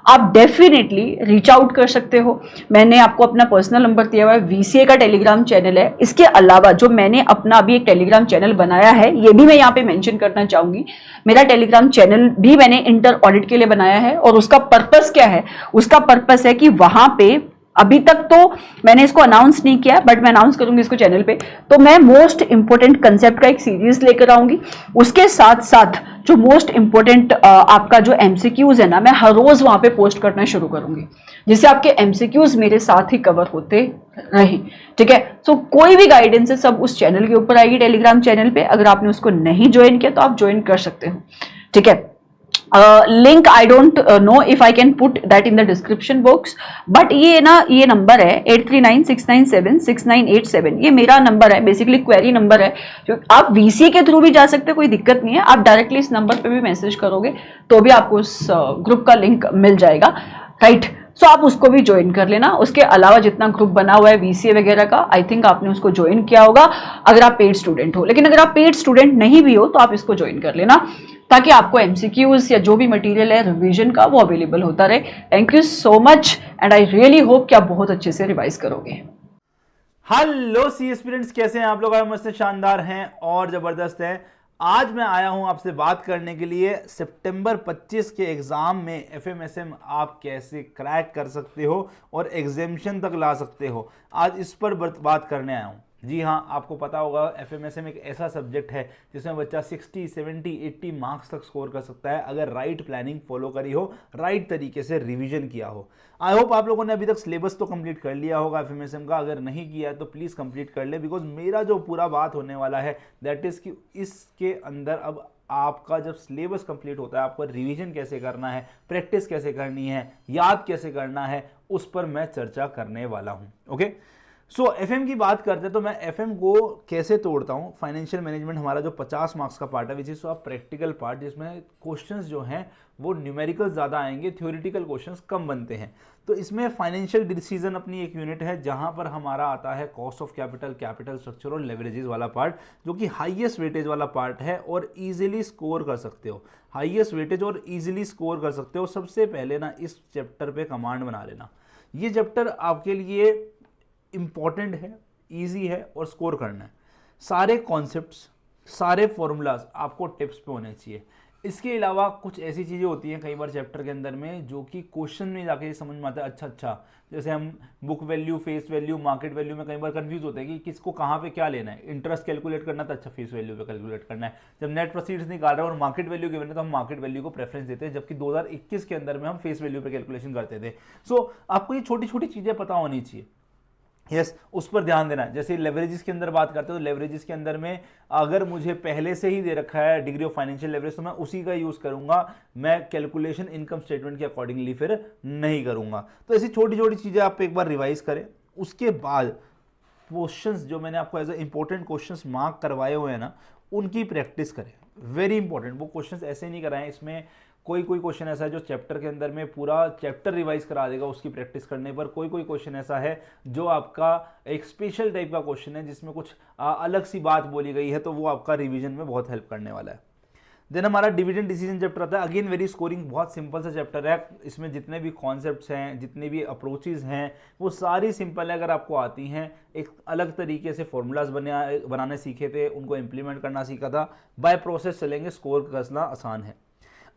आप डेफिनेटली रीच आउट कर सकते हो। मैंने आपको अपना पर्सनल नंबर दिया हुआ है, वीसीए का टेलीग्राम चैनल है। इसके अलावा जो मैंने अपना अभी एक टेलीग्राम चैनल बनाया है, ये भी मैं यहाँ पे मेंशन करना चाहूंगी। मेरा टेलीग्राम चैनल भी मैंने इंटर ऑडिट के लिए बनाया है, और उसका पर्पस क्या है? उसका पर्पस है कि वहां पे अभी तक तो मैंने इसको अनाउंस नहीं किया, बट मैं अनाउंस करूंगी इसको चैनल पे, तो मैं मोस्ट इंपोर्टेंट कंसेप्ट का एक सीरीज लेकर आऊंगी। उसके साथ साथ जो मोस्ट इंपोर्टेंट आपका जो एमसीक्यूज है ना, मैं हर रोज वहां पे पोस्ट करना शुरू करूंगी, जिससे आपके एमसीक्यूज मेरे साथ ही कवर होते रहे। ठीक है, सो कोई भी गाइडेंस है सब उस चैनल के ऊपर आएगी, टेलीग्राम चैनल पे। अगर आपने उसको नहीं ज्वाइन किया तो आप ज्वाइन कर सकते हो। ठीक है, link I don't know if I can put that in the description box, but ये ना ये नंबर है 8396976987, ये मेरा नंबर है, बेसिकली क्वेरी नंबर है। जो आप वीसी के थ्रू भी जा सकते हैं, कोई दिक्कत नहीं है। आप डायरेक्टली इस नंबर पे भी मैसेज करोगे तो भी आपको उस ग्रुप का लिंक मिल जाएगा, राइट। सो आप उसको भी ज्वाइन कर लेना। उसके अलावा जितना ग्रुप बना हुआ है वीसीए वगैरह का, आई थिंक आपने उसको ज्वाइन किया होगा अगर आप पेड स्टूडेंट हो। लेकिन अगर आप पेड स्टूडेंट नहीं भी हो तो आप इसको ज्वाइन कर लेना, ताकि आपको एमसीक्यूज या जो भी मटेरियल है रिवीजन का वो अवेलेबल होता रहे। Thank you so much and I really hope कि आप बहुत अच्छे से रिवाइज करोगे। हेलो सी एस्पिरेंट्स, कैसे हैं आप लोग? मस्त शानदार हैं और जबरदस्त हैं। आज मैं आया हूं आपसे बात करने के लिए सितंबर 25 के एग्जाम में एफएमएसएम आप कैसे क्रैक कर सकते हो और एग्जामिनेशन तक ला सकते हो, आज इस पर बात करने आया हूं। जी हाँ, आपको पता होगा एफएमएसएम एक ऐसा सब्जेक्ट है जिसमें बच्चा 60, 70, 80 मार्क्स तक स्कोर कर सकता है अगर राइट प्लानिंग फॉलो करी हो, राइट तरीके से रिवीजन किया हो। आई होप आप लोगों ने अभी तक सिलेबस तो कंप्लीट कर लिया होगा एफएमएसएम का। अगर नहीं किया है तो प्लीज़ कंप्लीट कर ले, बिकॉज मेरा जो पूरा बात होने वाला है दैट इज़ कि इसके अंदर अब आपका जब सिलेबस कंप्लीट होता है आपको रिवीजन कैसे करना है, प्रैक्टिस कैसे करनी है, याद कैसे करना है, उस पर मैं चर्चा करने वाला हूँ। ओके, सो एफएम की बात करते हैं तो मैं एफएम को कैसे तोड़ता हूँ। फाइनेंशियल मैनेजमेंट हमारा जो 50 मार्क्स का पार्ट है, विच इज प्रैक्टिकल पार्ट, जिसमें क्वेश्चंस जो हैं वो न्यूमेरिकल ज़्यादा आएंगे, थ्योरेटिकल क्वेश्चंस कम बनते हैं। तो इसमें फाइनेंशियल डिसीजन अपनी एक यूनिट है जहाँ पर हमारा आता है cost of capital, capital structure और लेवरेजेस वाला पार्ट, जो कि हाईएस्ट वेटेज वाला पार्ट है और ईजिली स्कोर कर सकते हो। हाईएस्ट वेटेज और ईजिली स्कोर कर सकते हो। सबसे पहले ना इस चैप्टर पे कमांड बना लेना। ये चैप्टर आपके लिए इंपॉर्टेंट है, इजी है और स्कोर करना है। सारे कॉन्सेप्ट्स, सारे फॉर्मूलाज आपको टिप्स पे होने चाहिए। इसके अलावा कुछ ऐसी चीज़ें होती हैं कई बार चैप्टर के अंदर में जो कि क्वेश्चन में जाके समझ में आता है। अच्छा, जैसे हम book value, face value, market value में कई बार कंफ्यूज होते हैं कि किसको कहाँ पे क्या लेना है। इंटरेस्ट कैलकुलेट करना तो अच्छा फेस वैल्यू पे कैलकुलेट करना है। जब नेट प्रोसीड्स निकाल रहे हैं और मार्केट वैल्यू गिवन है तो हम मार्केट वैल्यू को प्रेफरेंस देते हैं, जबकि 2021 के अंदर में हम फेस वैल्यू पे कैलकुलेशन करते थे। सो आपको ये छोटी छोटी चीज़ें पता होनी चाहिए। यस, उस पर ध्यान देना है। जैसे लेवरेजेस के अंदर बात करते हो तो लेवरेजेस के अंदर में अगर मुझे पहले से ही दे रखा है डिग्री ऑफ फाइनेंशियल लेवरेज तो मैं उसी का यूज़ करूंगा, मैं कैलकुलेशन इनकम स्टेटमेंट के अकॉर्डिंगली फिर नहीं करूंगा। तो ऐसी छोटी छोटी चीज़ें आप एक बार रिवाइज करें। उसके बाद क्वेश्चंस जो मैंने आपको as a important questions mark करवाए हुए हैं ना, उनकी प्रैक्टिस करें। वेरी इंपॉर्टेंट, वो क्वेश्चंस ऐसे नहीं कराएं इसमें कोई क्वेश्चन ऐसा है जो चैप्टर के अंदर में पूरा चैप्टर रिवाइज करा देगा उसकी प्रैक्टिस करने पर। कोई क्वेश्चन ऐसा है जो आपका एक स्पेशल टाइप का क्वेश्चन है जिसमें कुछ अलग सी बात बोली गई है, तो वो आपका रिवीजन में बहुत हेल्प करने वाला है। देन हमारा डिविडेंड डिसीजन चैप्टर आता है। अगेन वेरी स्कोरिंग, बहुत सिंपल सा चैप्टर है। इसमें जितने भी कॉन्सेप्ट्स हैं, जितने भी अप्रोचेज हैं, वो सारी सिंपल है अगर आपको आती हैं। एक अलग तरीके से फॉर्मूलाज बनाने सीखे थे, उनको इम्प्लीमेंट करना सीखा था। बाय प्रोसेस चलेंगे, स्कोर कसना आसान है।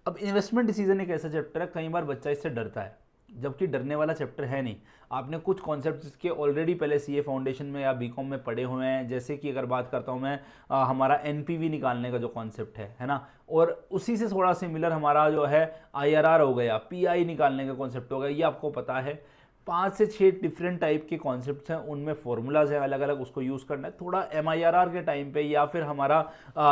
अब इन्वेस्टमेंट डिसीजन एक ऐसा चैप्टर है, कई बार बच्चा इससे डरता है, जबकि डरने वाला चैप्टर है नहीं। आपने कुछ कॉन्सेप्ट इसके ऑलरेडी पहले सीए फाउंडेशन में या बीकॉम में पढ़े हुए हैं। जैसे कि अगर बात करता हूँ मैं हमारा एनपीवी निकालने का जो कॉन्सेप्ट है ना, और उसी से थोड़ा सिमिलर हमारा जो है आईआरआर हो गया, पीआई निकालने का कॉन्सेप्ट हो गया, ये आपको पता है। 5 से 6 डिफरेंट टाइप के कॉन्सेप्ट्स हैं, उनमें फॉर्मूलाज हैं अलग अलग, उसको यूज़ करना है। थोड़ा एमआईआरआर के टाइम पे या फिर हमारा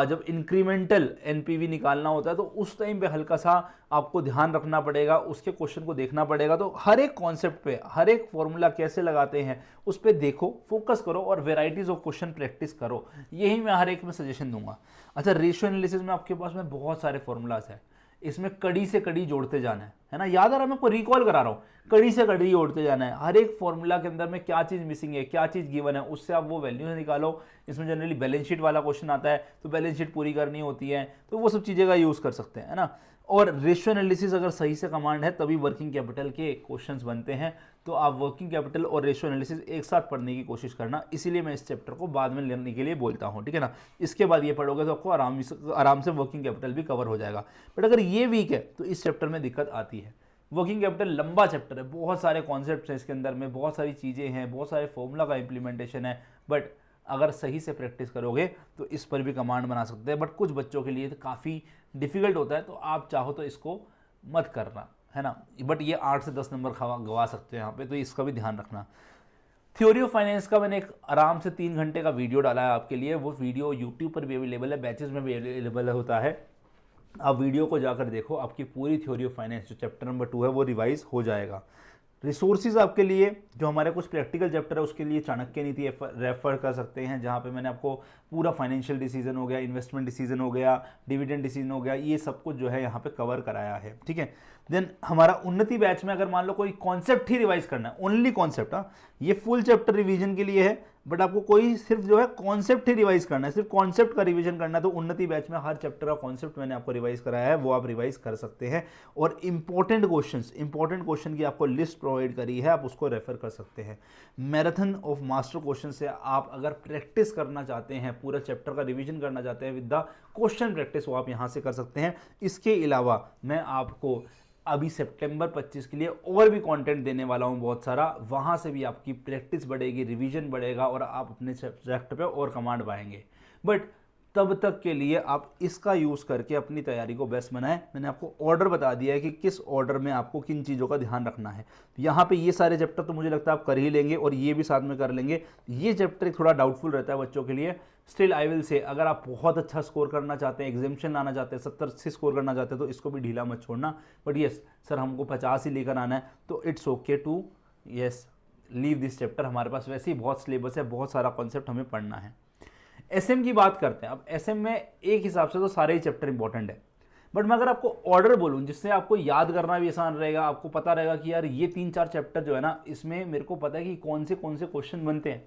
जब इंक्रीमेंटल एनपीवी निकालना होता है तो उस टाइम पे हल्का सा आपको ध्यान रखना पड़ेगा, उसके क्वेश्चन को देखना पड़ेगा। तो हर एक कॉन्सेप्ट पे, हर एक फॉर्मूला कैसे लगाते हैं उस पर देखो, फोकस करो और वेराइटीज ऑफ क्वेश्चन प्रैक्टिस करो। यही मैं हर एक में सजेशन दूंगा। अच्छा, रेशियो एनालिसिस में आपके पास में बहुत सारे फॉर्मूलाज हैं, इसमें कड़ी से कड़ी जोड़ते जाना है ना। याद आ रहा है, मैं आपको रिकॉल करा रहा हूँ, कड़ी से कड़ी जोड़ते जाना है। हर एक फॉर्मूला के अंदर में क्या चीज़ मिसिंग है, क्या चीज़ गिवन है, उससे आप वो वैल्यू निकालो। इसमें जनरली बैलेंस शीट वाला क्वेश्चन आता है तो बैलेंस शीट पूरी करनी होती है, तो वो सब चीज़ें का यूज़ कर सकते हैं, है ना। और रेशियो एनालिसिस अगर सही से कमांड है तभी वर्किंग कैपिटल के क्वेश्चंस बनते हैं। तो आप वर्किंग कैपिटल और रेशियो एनालिसिस एक साथ पढ़ने की कोशिश करना, इसीलिए मैं इस चैप्टर को बाद में लेने के लिए बोलता हूँ, ठीक है ना। इसके बाद ये पढ़ोगे तो आपको आराम से वर्किंग कैपिटल भी कवर हो जाएगा। बट अगर ये वीक है तो इस चैप्टर में दिक्कत आती है। वर्किंग कैपिटल लंबा चैप्टर है, बहुत सारे कॉन्सेप्ट्स हैं इसके अंदर में, बहुत सारी चीज़ें हैं, बहुत सारे फॉर्मूला का इंप्लीमेंटेशन है। बट अगर सही से प्रैक्टिस करोगे तो इस पर भी कमांड बना सकते हैं। बट कुछ बच्चों के लिए तो काफ़ी डिफिकल्ट होता है, तो आप चाहो तो इसको मत करना, है ना। बट ये 8 से 10 नंबर गवा सकते हैं यहाँ पे, तो इसका भी ध्यान रखना। थ्योरी ऑफ फाइनेंस का मैंने एक आराम से 3 घंटे का वीडियो डाला है आपके लिए, वो वीडियो यूट्यूब पर भी अवेलेबल है, बैचेज में भी अवेलेबल होता है। आप वीडियो को जाकर देखो, आपकी पूरी थ्योरी ऑफ फाइनेंस जो चैप्टर नंबर 2 है वो रिवाइज हो जाएगा। रिसोर्सेज आपके लिए जो हमारे कुछ प्रैक्टिकल चैप्टर है उसके लिए चाणक्य नीति रेफर कर सकते हैं, जहाँ पे मैंने आपको पूरा फाइनेंशियल डिसीजन हो गया, इन्वेस्टमेंट डिसीजन हो गया, डिविडेंड डिसीजन हो गया, ये सब कुछ जो है यहाँ पे कवर कराया है, ठीक है। देन हमारा उन्नति बैच में अगर मान लो कोई कॉन्सेप्ट ही रिवाइज करना है, ओनली कॉन्सेप्ट, ये फुल चैप्टर रिवीजन के लिए है, बट आपको कोई सिर्फ जो है कॉन्सेप्ट ही रिवाइज करना है, सिर्फ कॉन्सेप्ट का रिवीजन करना है, तो उन्नति बैच में हर चैप्टर का कॉन्सेप्ट मैंने आपको रिवाइज कराया है, वो आप रिवाइज कर सकते हैं। और इंपॉर्टेंट क्वेश्चन की आपको लिस्ट प्रोवाइड करी है, आप उसको रेफर कर सकते हैं। मैराथन ऑफ मास्टर क्वेश्चन से आप अगर प्रैक्टिस करना चाहते हैं, पूरा चैप्टर का रिवीजन करना चाहते हैं विद द क्वेश्चन प्रैक्टिस, वो आप यहाँ से कर सकते हैं। इसके अलावा मैं आपको अभी सितंबर 25 के लिए और भी कंटेंट देने वाला हूं बहुत सारा, वहां से भी आपकी प्रैक्टिस बढ़ेगी, रिवीजन बढ़ेगा और आप अपने सब्जेक्ट पे और कमांड पाएंगे। बट तब तक के लिए आप इसका यूज़ करके अपनी तैयारी को बेस्ट बनाएं। मैंने आपको ऑर्डर बता दिया है कि किस ऑर्डर में आपको किन चीज़ों का ध्यान रखना है। यहाँ पे ये सारे चैप्टर तो मुझे लगता है आप कर ही लेंगे और ये भी साथ में कर लेंगे। ये चैप्टर थोड़ा डाउटफुल रहता है बच्चों के लिए, स्टिल आई विल से अगर आप बहुत अच्छा स्कोर करना चाहते हैं, एग्जामिशन लाना चाहते हैं, 70 से स्कोर करना चाहते हैं, तो इसको भी ढीला मत छोड़ना। बट येस सर हमको 50 ही लेकर आना है, तो it's okay to yes leave this chapter. हमारे पास वैसे ही बहुत सिलेबस है, बहुत सारा कॉन्सेप्ट हमें पढ़ना है। एसएम की बात करते हैं। अब एसएम में एक हिसाब से तो सारे ही चैप्टर इंपॉर्टेंट है, बट मैं अगर आपको ऑर्डर बोलूं जिससे आपको याद करना भी आसान रहेगा, आपको पता रहेगा कि यार ये 3-4 चैप्टर जो है ना, इसमें मेरे को पता है कि कौन से क्वेश्चन बनते हैं,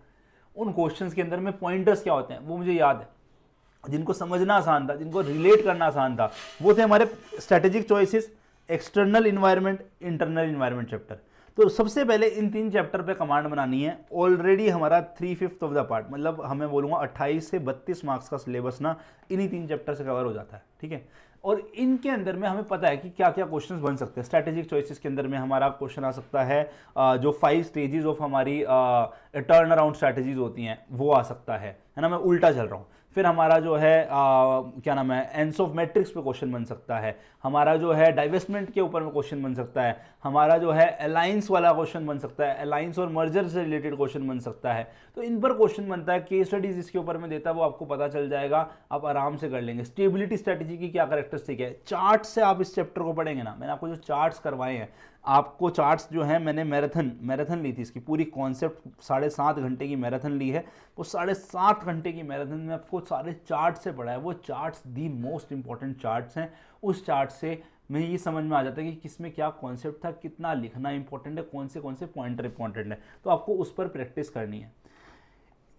उन क्वेश्चंस के अंदर में पॉइंटर्स क्या होते हैं वो मुझे याद है। जिनको समझना आसान था, जिनको रिलेट करना आसान था, वो थे हमारे strategic choices, external environment, internal environment chapter. तो सबसे पहले इन 3 चैप्टर पे कमांड बनानी है। ऑलरेडी हमारा 3/5 ऑफ द पार्ट, मतलब हमें बोलूँगा 28 से 32 मार्क्स का सिलेबस ना इन्हीं 3 चैप्टर से कवर हो जाता है, ठीक है। और इनके अंदर में हमें पता है कि क्या क्या क्वेश्चंस बन सकते हैं। स्ट्रैटेजिक चॉइसेस के अंदर में हमारा क्वेश्चन आ सकता है जो 5 स्टेजेस ऑफ हमारी टर्न अराउंड स्ट्रैटेजीज होती हैं वो आ सकता है ना, मैं उल्टा चल रहा हूँ। फिर हमारा जो है क्या नाम है, एंड्स ऑफ मैट्रिक्स पे क्वेश्चन बन सकता है, हमारा जो है डाइवेस्टमेंट के ऊपर में क्वेश्चन बन सकता है, हमारा जो है अलायंस वाला क्वेश्चन बन सकता है, अलायंस और मर्जर से रिलेटेड क्वेश्चन बन सकता है। तो इन पर क्वेश्चन बनता है। केस स्टडीज इसके ऊपर में देता है, वो आपको पता चल जाएगा, आप आराम से कर लेंगे। स्टेबिलिटी स्ट्रैटेजी की क्या कैरेक्टरिस्टिक है, चार्ट से आप इस चैप्टर को पढ़ेंगे ना, मैंने आपको जो चार्ट्स करवाए हैं आपको चार्ट्स जो है मैंने मैराथन ली थी, इसकी पूरी कॉन्सेप्ट 7.5 घंटे की मैराथन ली है। वो 7.5 घंटे की मैराथन में आपको सारे चार्ट से पढ़ा है। वो charts the most important charts हैं। उस चार्ट से मैं ये समझ में आ जाता है कि किसमें क्या कॉन्सेप्ट था, कितना लिखना इंपॉर्टेंट है, कौन से पॉइंटर इंपॉर्टेंट है, तो आपको उस पर प्रैक्टिस करनी है।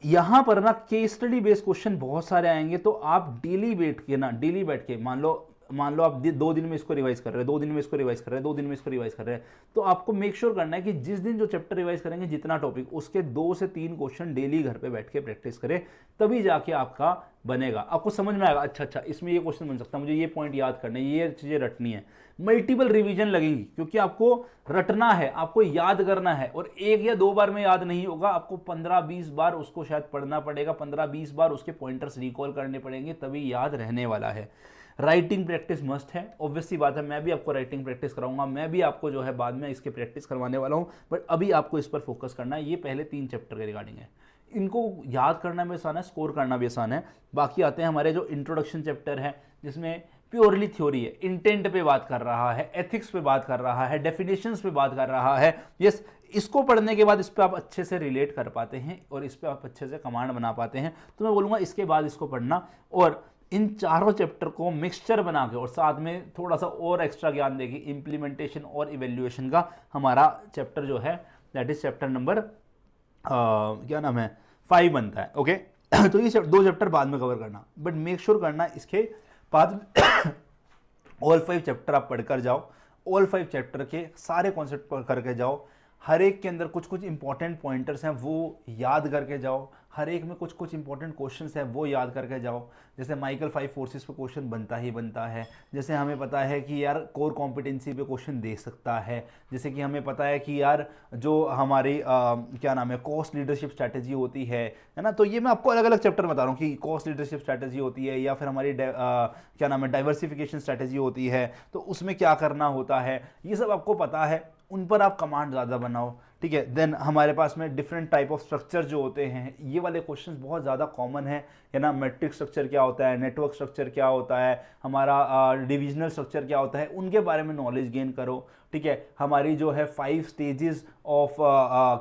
यहाँ पर ना केस स्टडी बेस्ड क्वेश्चन बहुत सारे आएंगे, तो आप डेली बैठ के मान लो आप 2 दिन में इसको रिवाइज कर रहे हैं, 2 दिन में इसको रिवाइज कर रहे हैं, 2 दिन में इसको रिवाइज कर रहे हैं, तो आपको मेक श्योर करना है कि जिस दिन जो चैप्टर रिवाइज करेंगे, जितना टॉपिक, उसके 2 से 3 क्वेश्चन डेली घर पे बैठ के प्रैक्टिस करें, तभी जाके आपका बनेगा। आपको समझ में आएगा, अच्छा इसमें ये क्वेश्चन बन सकता है, मुझे ये पॉइंट याद करने, ये चीजें रटनी है। मल्टीपल रिवीजन लगेंगी, क्योंकि आपको रटना है, आपको याद करना है, और 1 या 2 बार में याद नहीं होगा, आपको 15-20 बार उसको शायद पढ़ना पड़ेगा, 15-20 बार उसके पॉइंटर्स रिकॉल करने पड़ेंगे, तभी याद रहने वाला है। राइटिंग प्रैक्टिस मस्ट है, ऑब्वियसली बात है, मैं भी आपको राइटिंग प्रैक्टिस कराऊंगा, मैं भी आपको जो है बाद में इसके प्रैक्टिस करवाने वाला हूँ, बट अभी आपको इस पर फोकस करना है। ये पहले 3 चैप्टर के रिगार्डिंग है, इनको याद करना भी आसान है, स्कोर करना भी आसान है। बाकी आते हैं हमारे जो इंट्रोडक्शन चैप्टर है, जिसमें प्योरली थ्योरी है, इंटेंट पे बात कर रहा है, एथिक्स पे बात कर रहा है, डेफिनेशंस पे बात कर रहा है। यस, इसको पढ़ने के बाद इस पे आप अच्छे से रिलेट कर पाते हैं और इस पे आप अच्छे से कमांड बना पाते हैं, तो मैं बोलूँगा इसके बाद इसको पढ़ना, और इन चारों चैप्टर को मिक्सचर बना के और साथ में थोड़ा सा और एक्स्ट्रा ज्ञान देगी इंप्लीमेंटेशन और इवेल्युएशन का, हमारा चैप्टर जो है दैट इज चैप्टर नंबर क्या नाम है 5 बनता है। ओके तो ये 2 चैप्टर बाद में कवर करना, बट मेक श्योर करना इसके बाद ऑल 5 चैप्टर आप पढ़कर जाओ, ऑल 5 चैप्टर के सारे कॉन्सेप्ट करके जाओ, हर एक के अंदर कुछ इंपॉर्टेंट पॉइंटर्स हैं वो याद करके जाओ, हर एक में कुछ इंपॉर्टेंट क्वेश्चंस हैं वो याद करके जाओ। जैसे माइकल 5 फोर्सेस पे क्वेश्चन बनता ही बनता है, जैसे हमें पता है कि यार कोर कॉम्पिटेंसी पे क्वेश्चन दे सकता है, जैसे कि हमें पता है कि यार जो हमारी क्या नाम है कॉस्ट लीडरशिप स्ट्रैटेजी होती है ना, तो ये मैं आपको अलग अलग चैप्टर बता रहा हूँ कि कॉस्ट लीडरशिप स्ट्रैटेजी होती है, या फिर हमारी क्या नाम है डाइवर्सिफिकेशन स्ट्रैटेजी होती है, तो उसमें क्या करना होता है, ये सब आपको पता है, उन पर आप कमांड ज़्यादा बनाओ, ठीक है। देन हमारे पास में डिफरेंट टाइप ऑफ स्ट्रक्चर जो होते हैं, ये वाले क्वेश्चंस बहुत ज़्यादा कॉमन है ना, मैट्रिक्स स्ट्रक्चर क्या होता है, नेटवर्क स्ट्रक्चर क्या होता है, हमारा डिविजनल स्ट्रक्चर क्या होता है, उनके बारे में नॉलेज गेन करो, ठीक है। हमारी जो है 5 स्टेजेस ऑफ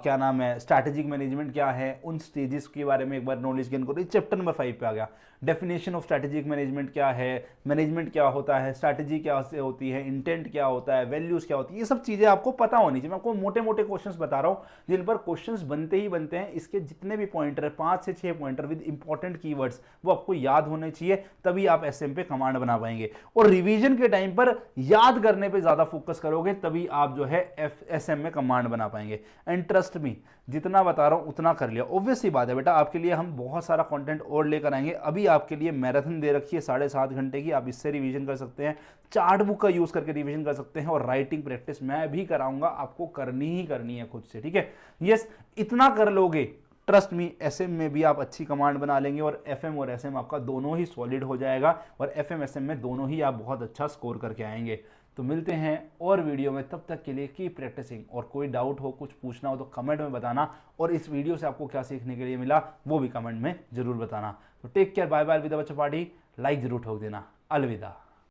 क्या नाम है स्ट्रैटेजिक मैनेजमेंट क्या है, उन स्टेजेस के बारे में एक बार नॉलेज गेन करो। चैप्टर नंबर 5 पे आ गया। डेफिनेशन ऑफ स्ट्रैटेजिक मैनेजमेंट क्या है, मैनेजमेंट क्या होता है, स्ट्रैटेजी क्या होती है, इंटेंट क्या होता है, वैल्यूज क्या होती है, ये सब चीज़ें आपको पता होनी चाहिए। मैं आपको मोटे मोटे क्वेश्चंस बता रहा हूँ जिन पर क्वेश्चंस बनते ही बनते हैं। इसके जितने भी पॉइंटर है 5 से 6 पॉइंटर विद इंपॉर्टेंट कीवर्ड्स, वो आपको याद होने चाहिए, तभी आप एसएम पे कमांड बना पाएंगे। और रिवीजन के टाइम पर याद करने पे ज्यादा फोकस करोगे, तभी आप जो है एसएम में कमांड बना पाएंगे। एंड ट्रस्ट मी, जितना बता रहा हूं उतना कर लिया। ऑब्वियसली बात है बेटा, आपके लिए हम बहुत सारा कंटेंट और लेकर आएंगे। अभी आपके लिए मैराथन दे रखी है 7.5 घंटे की, आप इससे रिवीजन कर सकते हैं, चार्ट बुक का यूज करके रिवीजन कर सकते हैं, और राइटिंग प्रैक्टिस मैं भी कराऊंगा, आपको करनी ही करनी है खुद से, ठीक है। यस, इतना कर लोगे, ट्रस्ट मी, एसएम में भी आप अच्छी कमांड बना लेंगे, और एफएम और एसएम आपका दोनों ही सॉलिड हो जाएगा, और एफएम एसएम में दोनों ही आप बहुत अच्छा स्कोर करके आएंगे। तो मिलते हैं और वीडियो में, तब तक के लिए कीप प्रैक्टिसिंग। और कोई डाउट हो, कुछ पूछना हो तो कमेंट में बताना, और इस वीडियो से आपको क्या सीखने के लिए मिला वो भी कमेंट में जरूर बताना। तो टेक केयर, बाय बाय, विदा बच्चा पार्टी, लाइक जरूर ठोक देना, अलविदा।